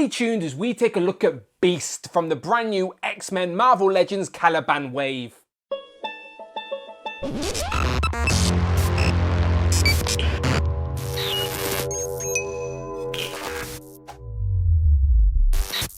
Stay tuned as we take a look at Beast from the brand new X-Men Marvel Legends Caliban wave.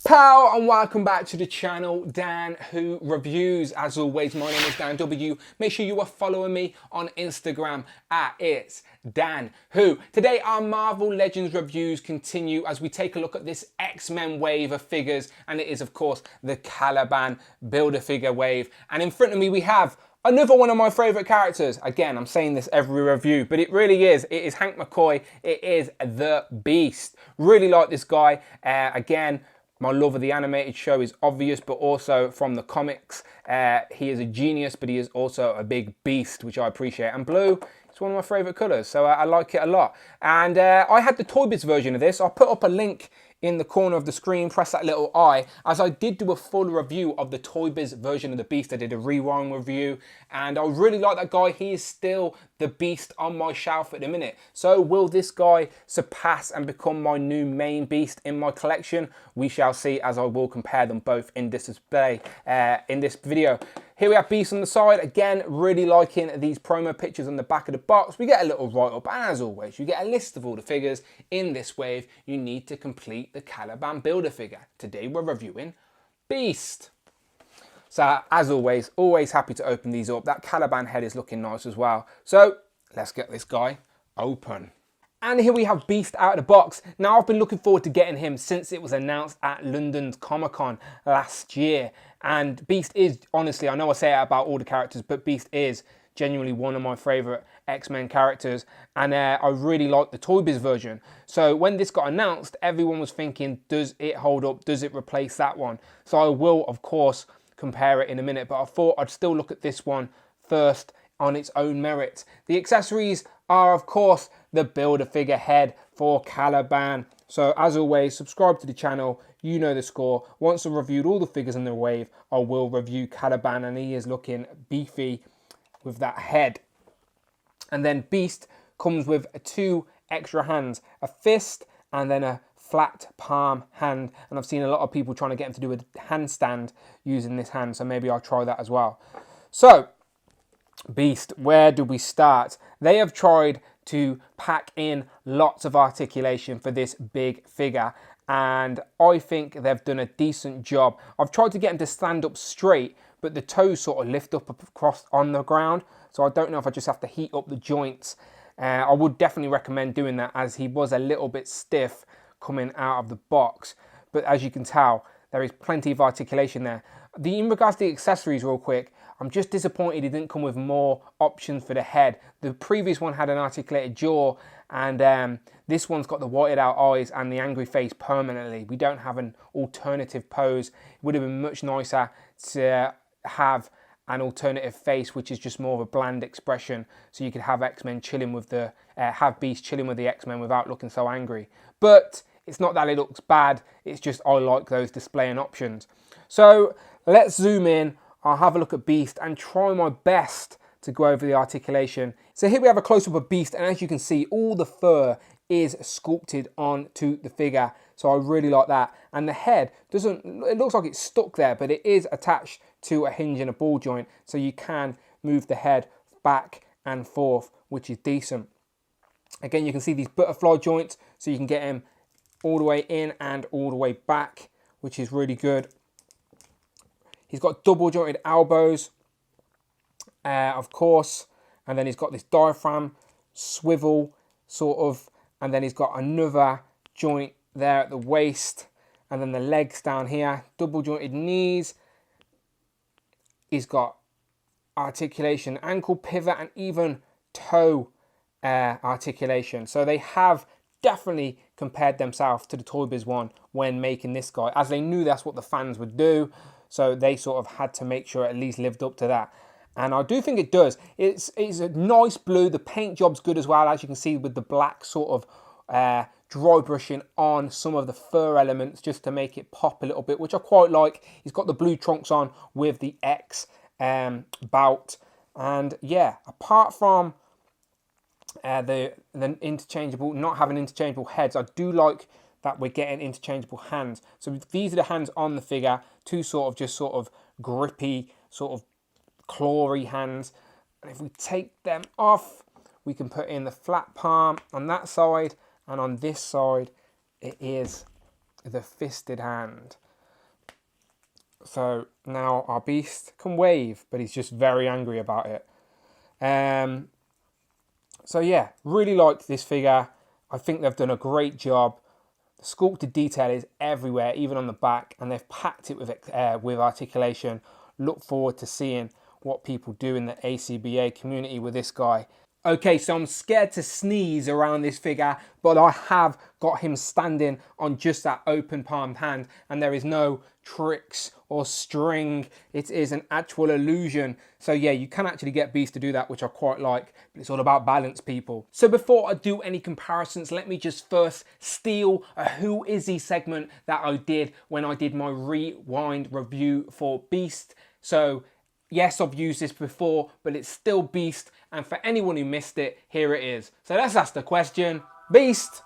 Pow, and welcome back to the channel, Dan Who Reviews. As always, my name is Dan W. Make sure you are following me on Instagram at It's Dan Who. Today our Marvel Legends reviews continue as we take a look at this X-Men wave of figures, and it is of course the Caliban Build-A-Figure wave. And in front of me we have another one of my favourite characters. Again, I'm saying this every review, but it really is. It is Hank McCoy. It is the Beast. Really like this guy. Again, my love of the animated show is obvious, but also from the comics. He is a genius, but he is also a big beast, which I appreciate. And blue, it's one of my favourite colours, so I like it a lot. And I had the Toy Biz version of this. I'll put up a link in the corner of the screen, press that little I, as I did do a full review of the Toy Biz version of the Beast. I did a rewind review, and I really like that guy. He is still the Beast on my shelf at the minute. So will this guy surpass and become my new main Beast in my collection? We shall see, as I will compare them both in this display, in this video. Here we have Beast on the side. Again, really liking these promo pictures on the back of the box. We get a little write-up, and as always, you get a list of all the figures in this wave you need to complete the Caliban Build-A-Figure. Today we're reviewing Beast. So as always happy to open these up. That Caliban head is looking nice as well. So let's get this guy open. And here we have Beast out of the box. Now, I've been looking forward to getting him since it was announced at London's Comic-Con last year. And Beast is, honestly, I know I say it about all the characters, but Beast is genuinely one of my favourite X-Men characters. And I really like the Toy Biz version. So when this got announced, everyone was thinking, does it hold up? Does it replace that one? So I will, of course, compare it in a minute. But I thought I'd still look at this one first on its own merit. The accessories are, of course, the Build-A-Figure head for Caliban. So as always, subscribe to the channel, you know the score. Once I've reviewed all the figures in the wave, I will review Caliban, and he is looking beefy with that head. And then Beast comes with 2 extra hands, a fist and then a flat palm hand. And I've seen a lot of people trying to get him to do a handstand using this hand, so maybe I'll try that as well. So, Beast, where do we start? They have tried to pack in lots of articulation for this big figure, and I think they've done a decent job. I've tried to get him to stand up straight, but the toes sort of lift up across on the ground, so I don't know if I just have to heat up the joints. I would definitely recommend doing that, as he was a little bit stiff coming out of the box, but as you can tell, there is plenty of articulation there. In regards to the accessories real quick, I'm just disappointed he didn't come with more options for the head. The previous one had an articulated jaw, and this one's got the whited out eyes and the angry face permanently. We don't have an alternative pose. It would have been much nicer to have an alternative face, which is just more of a bland expression, so you could have X-Men chilling with the, have Beast chilling with the X-Men without looking so angry. But it's not that it looks bad, it's just I like those displaying options. So let's zoom in. I'll have a look at Beast and try my best to go over the articulation. So here we have a close-up of Beast, and as you can see, all the fur is sculpted onto the figure. So I really like that. And the head doesn't, it looks like it's stuck there, but it is attached to a hinge and a ball joint, so you can move the head back and forth, which is decent. Again, you can see these butterfly joints, so you can get him all the way in and all the way back, which is really good. He's got double jointed elbows, of course, and then he's got this diaphragm swivel sort of, and then he's got another joint there at the waist, and then the legs down here, double jointed knees. He's got articulation, ankle pivot, and even toe articulation. So they have definitely compared themselves to the Toy Biz one when making this guy, as they knew that's what the fans would do. So they sort of had to make sure it at least lived up to that. And I do think it does. It's a nice blue. The paint job's good as well, as you can see with the black sort of dry brushing on some of the fur elements just to make it pop a little bit, which I quite like. He's got the blue trunks on with the X bout. And yeah, apart from the interchangeable, not having interchangeable heads, I do like that we're getting interchangeable hands. So these are the hands on the figure, two sort of grippy, sort of clawy hands. And if we take them off, we can put in the flat palm on that side, and on this side, it is the fisted hand. So now our beast can wave, but he's just very angry about it. So yeah, really like this figure. I think they've done a great job. The sculpted detail is everywhere, even on the back, and they've packed it with articulation. Look forward to seeing what people do in the ACBA community with this guy. Okay, so I'm scared to sneeze around this figure, but I have got him standing on just that open palmed hand, and there is no tricks or string. It is an actual illusion. So yeah, you can actually get Beast to do that, which I quite like, but it's all about balance, people. So before I do any comparisons, let me just first steal a Who Is He segment that I did when I did my rewind review for Beast. So yes, I've used this before, but it's still Beast. And for anyone who missed it, here it is. So let's ask the question, Beast,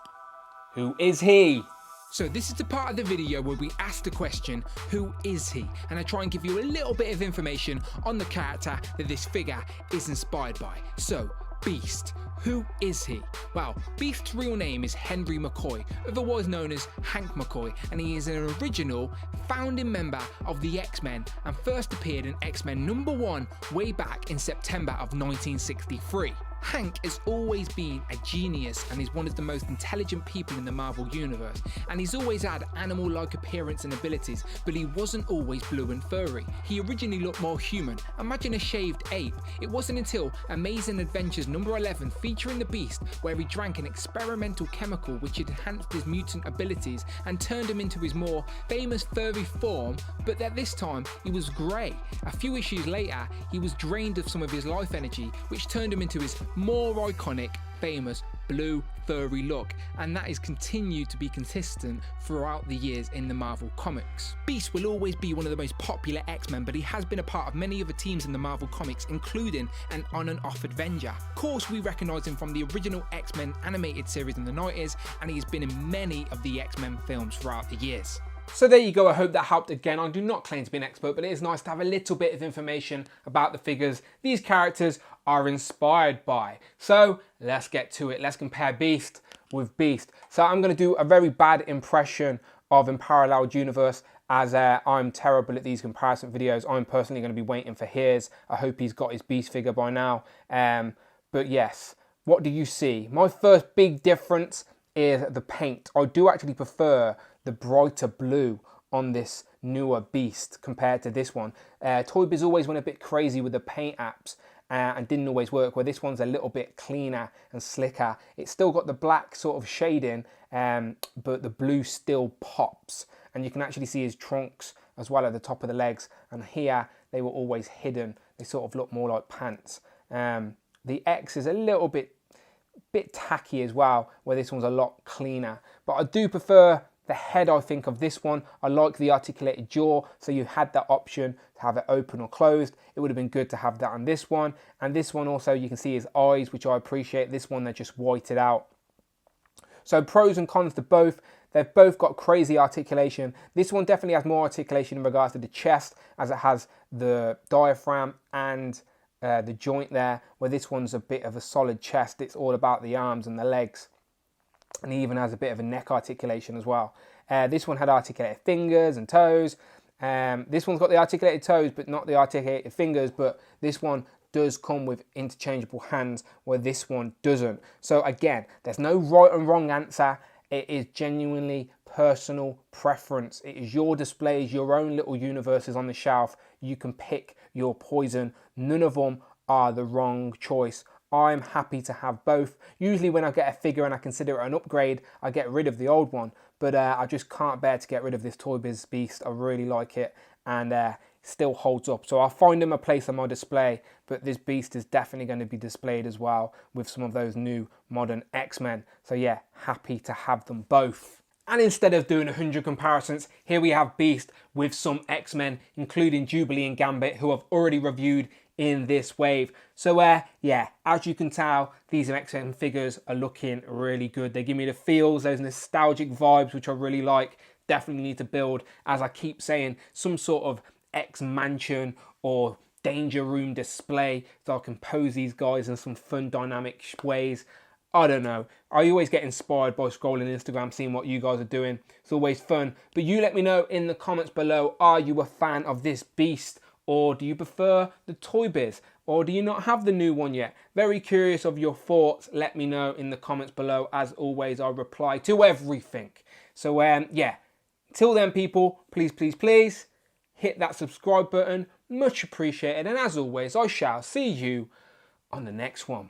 who is he? So this is the part of the video where we ask the question, who is he? And I try and give you a little bit of information on the character that this figure is inspired by. So, Beast. Who is he? Well, Beast's real name is Henry McCoy, otherwise known as Hank McCoy, and he is an original founding member of the X-Men and first appeared in X-Men #1 way back in September of 1963. Hank has always been a genius and is one of the most intelligent people in the Marvel Universe, and he's always had animal-like appearance and abilities, but he wasn't always blue and furry. He originally looked more human, imagine a shaved ape. It wasn't until Amazing Adventures #11 featuring the Beast where he drank an experimental chemical which enhanced his mutant abilities and turned him into his more famous furry form, but at this time he was grey. A few issues later he was drained of some of his life energy, which turned him into his more iconic, famous blue furry look, and that has continued to be consistent throughout the years in the Marvel comics. Beast will always be one of the most popular X-Men, but he has been a part of many other teams in the Marvel comics, including an on and off Avenger. Of course, we recognise him from the original X-Men animated series in the 90s, and he's been in many of the X-Men films throughout the years. So there you go, I hope that helped. Again, I do not claim to be an expert, but it is nice to have a little bit of information about the figures these characters are inspired by. So let's get to it. Let's compare Beast with Beast. So I'm going to do a very bad impression of Unparalleled Universe, as I'm terrible at these comparison videos. I'm personally going to be waiting for his. I hope he's got his Beast figure by now. But yes, what do you see? My first big difference is the paint. I do actually prefer the brighter blue on this newer Beast compared to this one. Toy Biz always went a bit crazy with the paint apps and didn't always work, where this one's a little bit cleaner and slicker. It's still got the black sort of shading, but the blue still pops. And you can actually see his trunks as well at the top of the legs. And here, they were always hidden. They sort of look more like pants. The X is a little bit tacky as well, where this one's a lot cleaner. But I do prefer the head, I think, of this one. I like the articulated jaw, so you had that option to have it open or closed. It would have been good to have that on this one. And this one also, you can see his eyes, which I appreciate. This one, they're just whited out. So pros and cons to both. They've both got crazy articulation. This one definitely has more articulation in regards to the chest, as it has the diaphragm and the joint there, where this one's a bit of a solid chest. It's all about the arms and the legs. And he even has a bit of a neck articulation as well. This one had articulated fingers and toes. This one's got the articulated toes, but not the articulated fingers. But this one does come with interchangeable hands, where this one doesn't. So again, there's no right and wrong answer. It is genuinely personal preference. It is your displays, your own little universes on the shelf. You can pick your poison. None of them are the wrong choice. I'm happy to have both. Usually when I get a figure and I consider it an upgrade, I get rid of the old one. But I just can't bear to get rid of this Toy Biz Beast. I really like it, and still holds up. So I'll find him a place on my display, but this Beast is definitely going to be displayed as well with some of those new modern X-Men. So yeah, happy to have them both. And instead of doing 100 comparisons, here we have Beast with some X-Men, including Jubilee and Gambit, who I've already reviewed in this wave. So yeah, as you can tell, these XM figures are looking really good. They give me the feels, those nostalgic vibes, which I really like. Definitely need to build, as I keep saying, some sort of X mansion or danger room display so I can pose these guys in some fun dynamic ways. I don't know. I always get inspired by scrolling Instagram, seeing what you guys are doing. It's always fun. But you let me know in the comments below, are you a fan of this beast? Or do you prefer the Toy Biz? Or do you not have the new one yet? Very curious of your thoughts. Let me know in the comments below. As always, I reply to everything. So yeah, till then people, please, please, please hit that subscribe button. Much appreciated. And as always, I shall see you on the next one.